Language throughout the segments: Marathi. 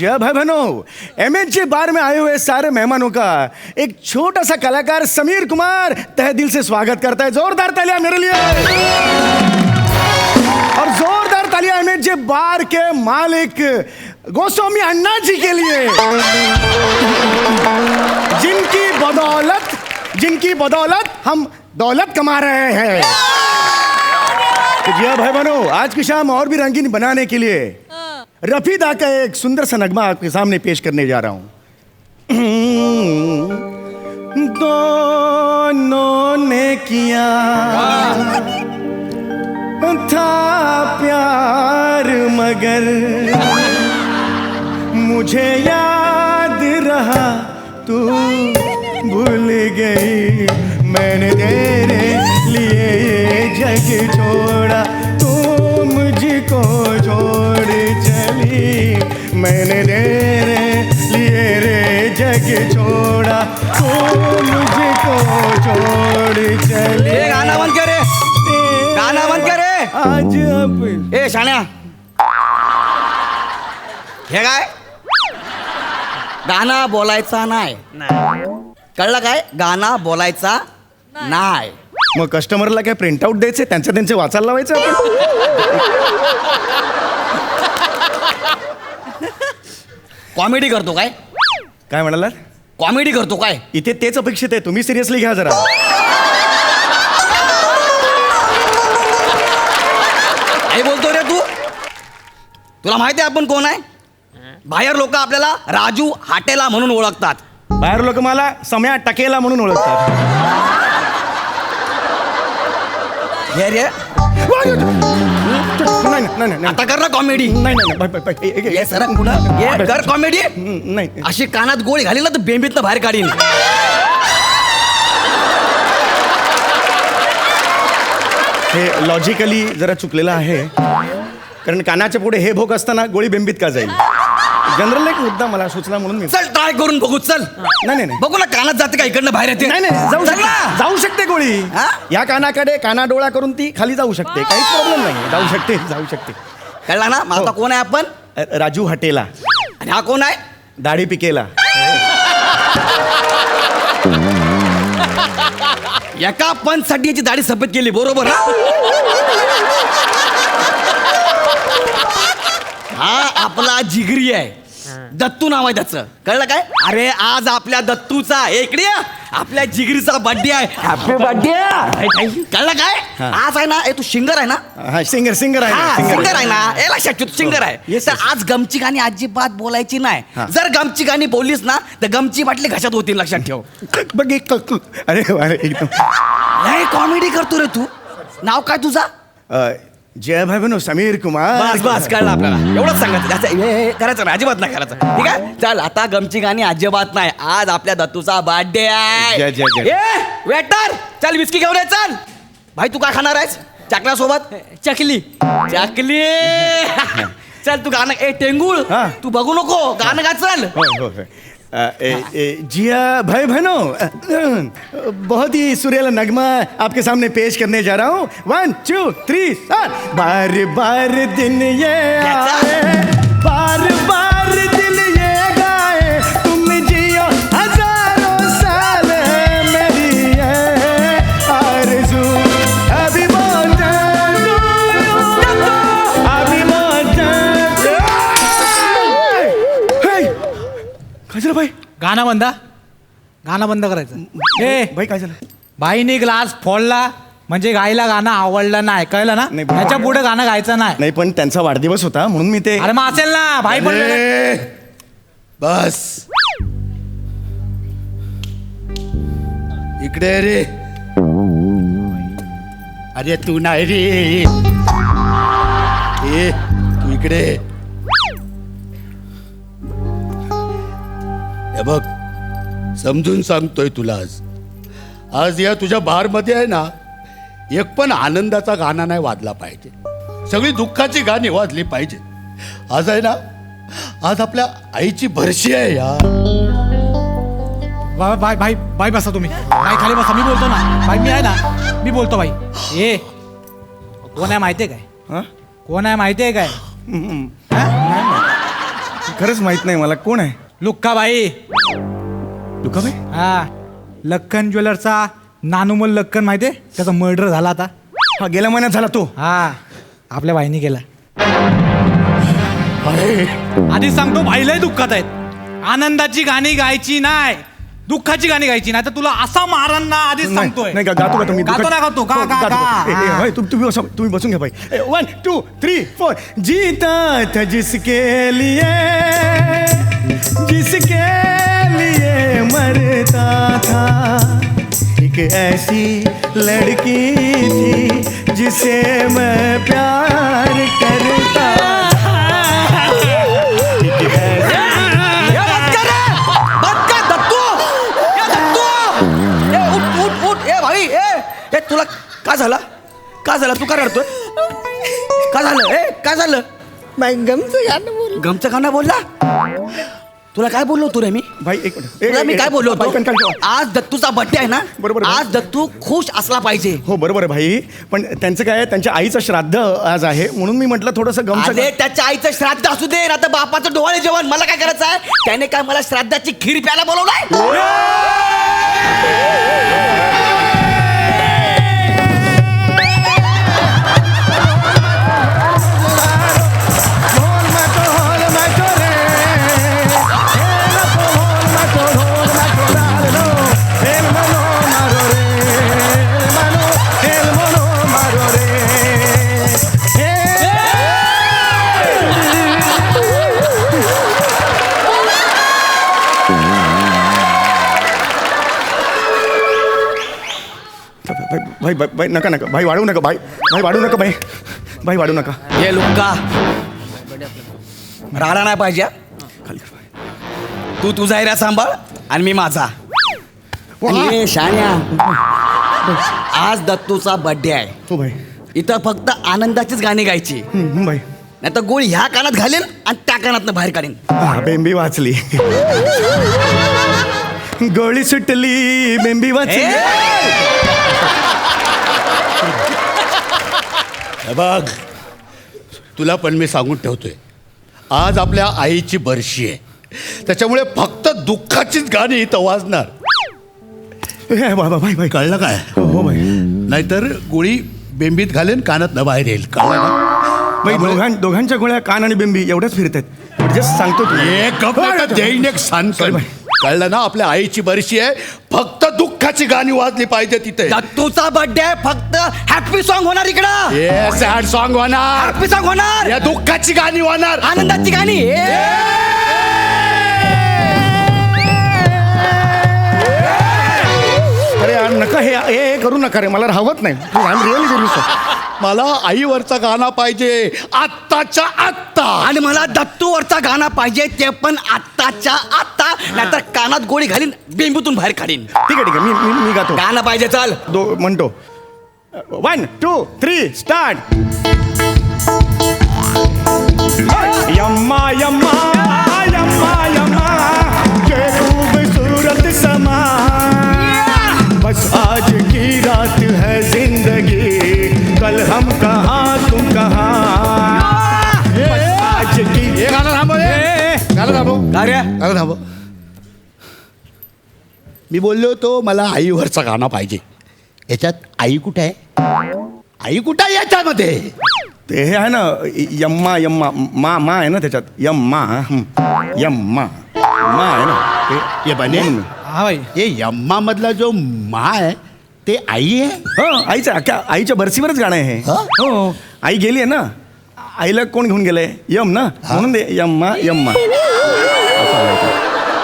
जी हाँ भाई बहनों, MHJ बार में आए हुए सारे मेहमानों का एक छोटा सा कलाकार समीर कुमार तहे दिल से स्वागत करता है। जोरदार तालियां मेरे लिए और जोरदार तालियां MHJ बार के मालिक गोस्वामी अन्ना जी के लिए, जिनकी बदौलत हम दौलत कमा रहे हैं। तो जी हाँ भाई बहनों, आज की शाम और भी रंगीन बनाने के लिए रफीदा का एक सुंदर सा नगमा आपके सामने पेश करने जा रहा हूं। दोनों ने किया था प्यार मगर मुझे याद रहा तू भूल गई। मैंने तेरे लिए ये जग छोड़ा, तू मुझको छोड़ चली। मैंने तेरे लिए रे जग छोड़ा, तू मुझको छोड़ चली। गाना बंद करे, गाना बंद करे आज अब ए शाण्या, हे काय गाणं बोलायचा नाही, कळलं काय? गाणं बोलायचा नाही. मग कस्टमरला काय प्रिंट आउट द्यायचे, त्यांचे वाचायला लावायचं आपण? कॉमेडी करतो काय? काय म्हणाला? कॉमेडी करतो काय? इथे तेच अपेक्षित आहे, तुम्ही सिरियसली घ्या जरा. काय बोलतो रे तू? तुला माहिती आहे आपण कोण आहे? बाहेर लोक आपल्याला राजू हाटेला म्हणून ओळखतात. बाहेर लोक मला सम्या टकेला म्हणून ओळखतात. हे रे नाही आता कर ना कॉमेडी. नाही सर पुढं कर कॉमेडी. नाही अशी कानात गोळी घाली ना तर बेंबीतनं बाहेर काढीन. हे लॉजिकली जरा चुकलेलं आहे, कारण कानाच्या पुढे हे भोक असताना गोळी बेंबीत का जाईल? जनरल एक मुद्दा मला सुचला म्हणून मी. चल ट्राय करून बघू. चल नाही बघू ना कानात जाते का इकडनं बाहेर येते. नाही जाऊ शकते गोळी. हा? या कानाकडे काना डोळा करून ती खाली जाऊ शकते, काहीच प्रॉब्लेम नाही. जाऊ शकते. कळला ना? मग आता कोण आहे आपण? राजू हटेला. आणि हा कोण आहे? दाढी पिकेला. एका पंचसाठी याची दाढी सफेद केली, बरोबर ना? हा आपला जिगरी आहे, दत्तू नाव आहे त्याचं. कळलं काय? अरे आज आपल्या दत्तूचा इकडे आपल्या जिगरीचा बर्थडे आहे. Happy birthday. कळलं काय? आज आहे ना, तू सिंगर आहे ना? हा सिंगर आहे. सिंगर आहे ना? हे लक्षात ठेव, तू सिंगर आहे. तर आज गमची गाणी अजिबात बोलायची नाही. जर गमची गाणी बोललीस ना तर गमची बाटली घशात होतील, लक्षात ठेव. बघ अरे एकदम कॉमेडी करतो रे तू. नाव काय तुझा? जय भाई बनो समीर कुमार. बस कळलं आपल्याला. एवढंच सांगायचं. हे करायचं नाही, अजिबात नाही करायचं. ठीक आहे, चल आता गमची गाणी अजिबात नाही. आज आपल्या दत्तूचा बर्थडे आहे. जय. वेटर चल विस्की घेऊन ये. चल भाई, तू काय खाणार आहेस चकल्या सोबत? चकली. चल तू गाणं टेंगुळ तू बघू नको, गाणं गा. चल. जिया भाई बहनों, बहुत ही सुरीला नगमा आपके सामने पेश करने जा रहा हूँ. 1 2 3 4. बार बार दिन ये आए, बार बार दिल ये गाए, तुम जियो हजारों साल है मेरी ये आरज़ू. अभी बहुत खजरा भाई, गाणं बंद करायचं. भाई काय झालं? बाईने ग्लास फोडला म्हणजे गायला गाणं आवडलं नाही, कळलं ना? नाही, त्याच्या पुढे गाणं गायचं नाही. नाही पण त्यांचा वाढदिवस होता म्हणून मी ते. अरे मग असेल ना भाई पण. बस इकडे रे. अरे तू नाही रे, तू इकडे. हे बघ, समजून सांगतोय तुला, आज या तुझ्या बारमध्ये आहे ना, एक पण आनंदाचा गाणं नाही वाजला पाहिजे. सगळी दुःखाची गाणी वाजली पाहिजे. आज आहे ना, आज आपल्या आईची बरशी आहे यार. बाई बसा तुम्ही. बाई खाली बसा, मी बोलतो ना. बाई मी आहे ना, मी बोलतो. बाई ए कोण आहे माहितीये काय? कोण आहे माहितीये काय? खरंच माहित नाही मला. कोण आहे? लुक्काबाई. दुखाबाई? हा, लक्कन ज्वेलरचा नानुमल लक्कन माहितीये, त्याचा मर्डर झाला आता. हा, गेल्या महिन्यात झाला तो. हा, आपल्या बाईने केला. आधीच सांगतो, बाईलाही दुःखात आहेत. आनंदाची गाणी गायची नाही, दुःखाची गाणी गायची नाही, तर तुला असा मारन ना. आधीच सांगतोय. नाही गातो का तुम्ही? गातो ना, गातो. गा, गा, गा. तुम्ही बसून घ्या भाई. 1 2 3 4. जीता था जिसके लिए मरता था, एक ऐसी लड़की थी जिसे मैं प्यार करता था. तुला का झालं? का झालं? तू का रडतोय? का झालं? काय झालं? गमचं गाणं बोलला. तुला काय बोललो तू रे? मी भाई एक मिनिट. तुला मी काय बोललो भाई, होतो? कंटाळा. आज दत्तूचा बर्थडे आहे ना. बरोबर. आज दत्तू खुश असला पाहिजे. हो बरोबर आहे भाई, पण त्यांचं काय आहे, त्यांच्या आईचं श्राद्ध आज आहे, म्हणून मी म्हटलं थोडंसं गमचं. अरे त्याच्या आईचं श्राद्ध असू दे, आता बापाचं डोळे जेवण. मला काय करायचं आहे? त्याने काय मला श्राद्धाची खीर प्यायला बोलवलंय? भाई भाई भाई नका नका भाई, वाढू नका भाई, भाई वाढू नका भाई, भाई वाढू नका. हे लुक्का राडा नाही पाहिजे. खाली कर भाई. तू तुझा एरिया सांभाळ आणि मी माझा. ए, शाण्या, आज दत्तूचा बर्थडे आहे. हो भाई. इथं फक्त आनंदाचीच गाणी गायची, भाई. नाही तर गोळी ह्या कानात घालेल आणि त्या कानातनं बाहेर काढेन. बेंबी वाचली. गोळी सुटली, बेंबी वाचली. हे बघ, तुला पण मी सांगून ठेवतोय, आज आपल्या आईची बरशी आहे, त्याच्यामुळे फक्त दुःखाचीच गाणी इथं वाजणार. बाबा भाई भाई, कळलं काय? हो भाई. नाहीतर गोळी बेंबीत घालेन, कानात न बाहेर येईल. कळलं ना? भाई दोघांच्या गोळ्या कान आणि बेंबी एवढ्याच फिरत आहेत. जस्ट सांगतो की देईन एक सांगतो. Sorry, कळलं ना? आपल्या आईची बरशी आहे, फक्त दुःखाची गाणी वाजली पाहिजे तिथे. दत्तूचा बर्थडे आहे, फक्त हॅपी सॉन्ग होणार इकडं. सॅड सॉन्ग होणार, हॅपी सॉन्ग होणार, या दुःखाची गाणी होणार, आनंदाची गाणी. अरे यार नका, हे करू नका रे, मला राहवत नाही. I am really very sorry. मला आईवरचा गाणं पाहिजे आत्ताच्या आत्ता. आणि मला दत्तूवरचा गाणं पाहिजे, ते पण आत्ताच्या आत्ता, नाहीतर कानात गोळी घालीन, बेंबूतून बाहेर काढीन. ठीक आहे मी गातो. गाणं पाहिजे. चल म्हणतो. 1 2 3 स्टार्ट. यम्मा यम्मा यम्मा यम्मा, ये खूबसूरत समा, बस आज की रात है जिंदगी, कल हम कहाँ तुम कहाँ. आज की गाणं थांबव, गाणं थांबव, का रे? गाणं थांबव. मी बोललो होतो मला आईवरचा गाणं पाहिजे. याच्यात आई कुठे आहे? आई कुठे आहे याच्यामध्ये? ते हे आहे ना, यम्मा यम्मा मा आहे ना त्याच्यात. यम्मा यम्मा मा आहे ना ते. ये बने, हा भाई. ये यम्मा मधला जो मा आहे ते आई आहे. हो, आईच्या बरसीवरच गाणं आहे हे. हो, आई गेली आहे ना, आईला कोण घेऊन गेलंय? यम ना, म्हणून दे यम्मा यम्मा.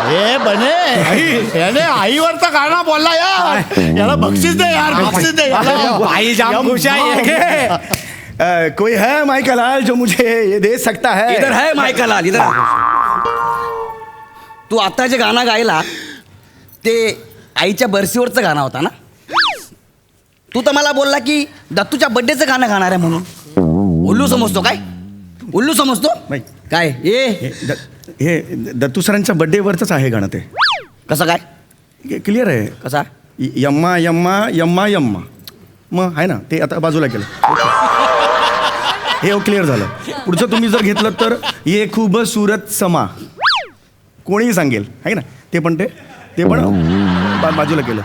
हे बने, याने आईवरचा गाणं बोलला यार. याला बक्षीस दे यार, बक्षीस दे याला. आई जाम खुश है. कोई है माइका लाल जो मुझे ये दे सकता है? इधर है मायका लाल, इधर. तू आता जे गाणं गायला ते आईच्या बरसीवरचं गाणं होता ना. तू तर मला बोलला की दत्तूच्या बर्थडेचं गाणं गाणार आहे म्हणून. उल्लू समजतो काय? उल्लू समजतो नाही. काय? हे दत्तू सरांच्या बर्थडेवरच आहे गाणं ते. कसं काय? क्लिअर आहे. कसा? यम्मा यम्मा यम्मा यम्मा. मग आहे ना ते, आता बाजूला केलं. हे क्लिअर झालं. पुढचं तुम्ही जर घेतलं तर ये खूबसूरत समा, कोणीही सांगेल आहे ना, ते पण बाजूला केलं.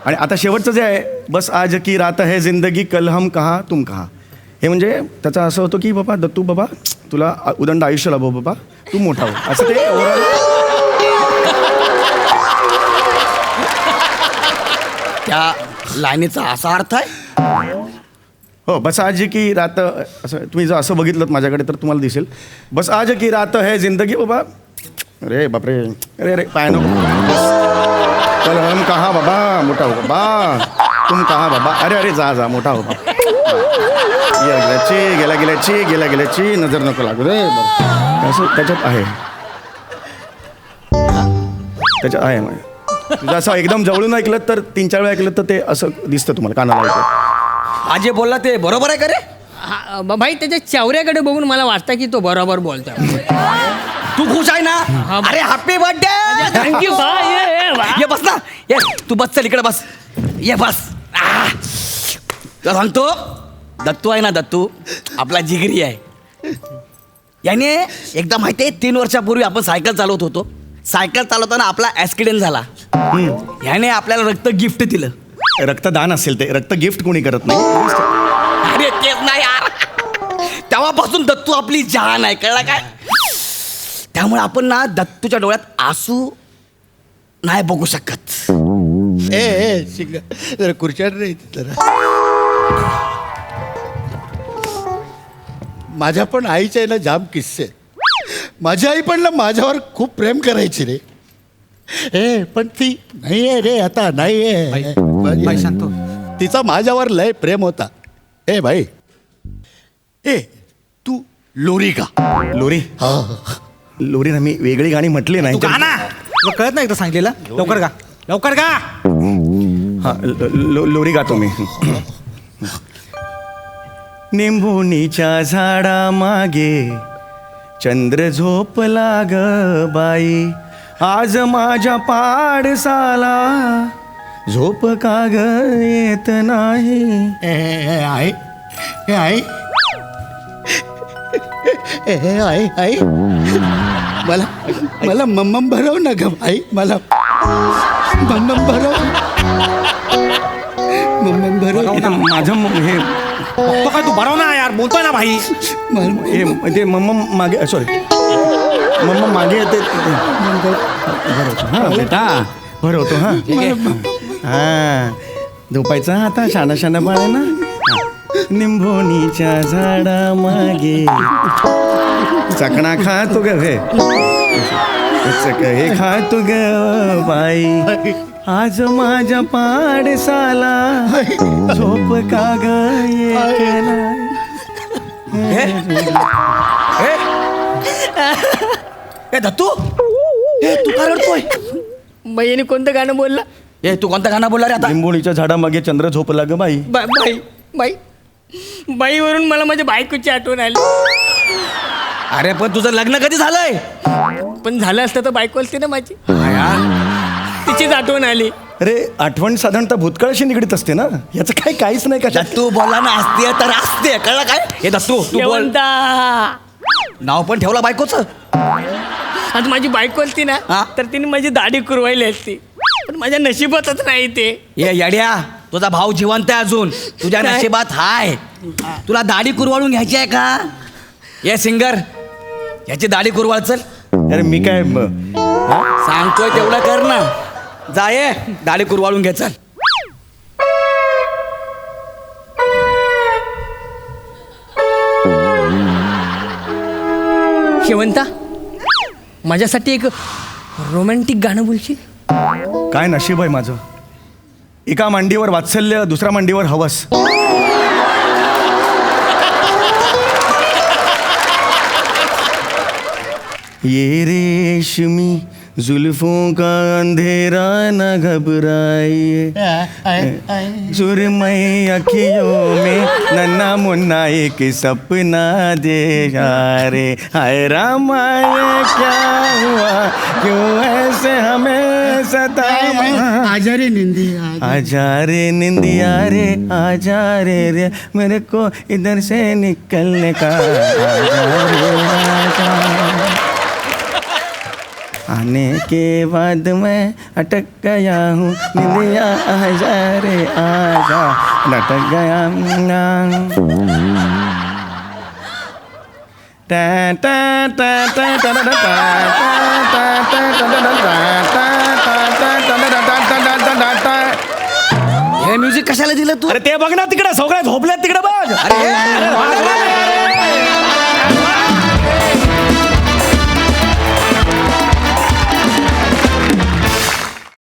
आणि आता शेवटचं जे आहे, बस आज की रात है जिंदगी कल हम कहा तुम कहा, हे म्हणजे त्याचं असं होतं की बाबा दत्तू बाबा तुला उदंड आयुष्य लाभो बाबा, तू मोठा हो, असं ते ओव्हरऑल. त्या लाईनीचा असा अर्थ आहे. हो, बस आज की रात, असं तुम्ही जर असं बघितलं माझ्याकडे तर तुम्हाला दिसेल, बस आज की रात है जिंदगी बाबा. अरे बापरे, अरे पाय नको. कल हम कहा बाबा, मोठा हो बाबा, तुम कहा बाबा. अरे जा मोठा हो बाबा. गेल्याची नजर नको लागू रे. असं त्याच्यात आहे तुझं असं एकदम जवळून ऐकलं तर 3-4 वेळा ऐकलं तर ते असं दिसतं तुम्हाला कानाला ऐकलं. आज जे बोलला ते बरोबर आहे का रे? भाई त्याच्या चेहऱ्याकडे बघून मला वाटतं की तो बरोबर बोलतोय. तू खुश आहे ना? अरे हॅपी बर्थडे. थँक्यू ये बस ना, ये तू बस, चल इकडे बस, ये बस. तुला सांगतो, दत्तू आहे ना, दत्तू आपला जिगरी आहे. याने एकदा माहिती आहे 3 वर्षापूर्वी आपण सायकल चालवत होतो. सायकल चालवताना आपला ॲक्सिडेंट झाला. याने आपल्याला रक्त गिफ्ट दिलं. रक्तदान असेल ते, रक्त गिफ्ट कोणी करत नाही. अरे तेच नाही यार, तेव्हापासून दत्तू आपली जान आहे, कळला काय? त्यामुळे आपण ना दत्तूच्या डोळ्यात आसू नाही बघू शकत. शिंग जरा खुर्च्यावर रे जरा. माझ्या पण आईच्या आहे ना जाम किस्से. माझी आई पण ना माझ्यावर खूप प्रेम करायची रे. पण ती नाही आहे रे आता, नाही आहे. शांत हो. तिचा माझ्यावर लय प्रेम होता. भाई तू लोरी का? लोरी, लोरी ना, मी वेगळी गाणी म्हटली नाही. तू गा ना, तुला कळत नाही एकदा सांगलेलं. लवकर गा. हा, लोरी गातो मी. निंबुनीच्या झाडा मागे चंद्र झोपला ग बाई, आज माझ्या पाडसाला झोप का ग येत नाही. आई आई आई आई मला मम्मम भरव ना ग आई, मला मम्मम भरव. माझं हे तो काय तू बरव ना यार, बोलतोय ना भाई. ते मम्मा मागे, सॉरी मम्मा मागे येते. भरवतो हा बेटा, भरवतो हा. हा, झोपायचा आता शाना बाळ ना. निंबोनीच्या झाडा मागे चकणा खातो ग हे खातो ग बाई, आज माझ्या पाडसाला झोप का ग येत ए दत्तू, तू का रडतोय? बाईने कोणतं गाणं बोलला? तू कोणतं गाणं बोलला रे आता? लिंबोणीच्या झाडामागे चंद्र झोपला ग बाई. बाईवरून मला माझ्या बायकोची आठवण आली. अरे पण तुझं लग्न कधी झालंय? पण झालं असतं तर बायको असते ना माझी, तिचीच आठवण आली. अरे आठवण साधारणतः भूतकाळाशी निगडीत असते ना, याचं काहीच नाही. का तू बोला ना, असते तर असते, कळलं काय? हे दत्तू तू बोल. शेवंता, नाव पण ठेवला बायकोचं. आज माझी बायको असती ना तर तिने माझी दाढी कुरवायली असती, पण माझ्या नशिबातच नाही ते. ये येड्या, तुझा भाऊ जिवंत आहे अजून, तुझ्या नशिबात हाय. तुला दाढी कुरवाळून घ्यायची आहे का? ये सिंगर, याची दाढी कुरवाळ चल. अरे मी काय सांगतोय तेवढं कर ना. जाय दाढी कुरवाळून घे चल. शेवंता, माझ्यासाठी एक रोमॅन्टिक गाणं बोलशील? काय नशीब आहे माझं, एका मांडीवर वात्सल्य, दुसऱ्या मांडीवर हवस. ये रेशमी जुल्फों का अंधेरा न घबराइए, सुरमई अखियों में नन्ना मुन्ना एक सपना दे यारे। हाय रामा ये क्या हुआ, क्यों ऐसे हमें सताया। आजा रे निंदिया आजा रे निंदिया रे, आजा रे मेरे को इधर से निकलने का। आजा रे आजा। आने के बाद मैं अटक गया हूँ, निंदिया आजा रे आजा, लटक गया। टा टा टा टा टा टा टा टा। हे म्युझिक कशाला दिलं तू? अरे ते बघ ना तिकडे, सगळे झोपल्यात तिकडे बघ. अरे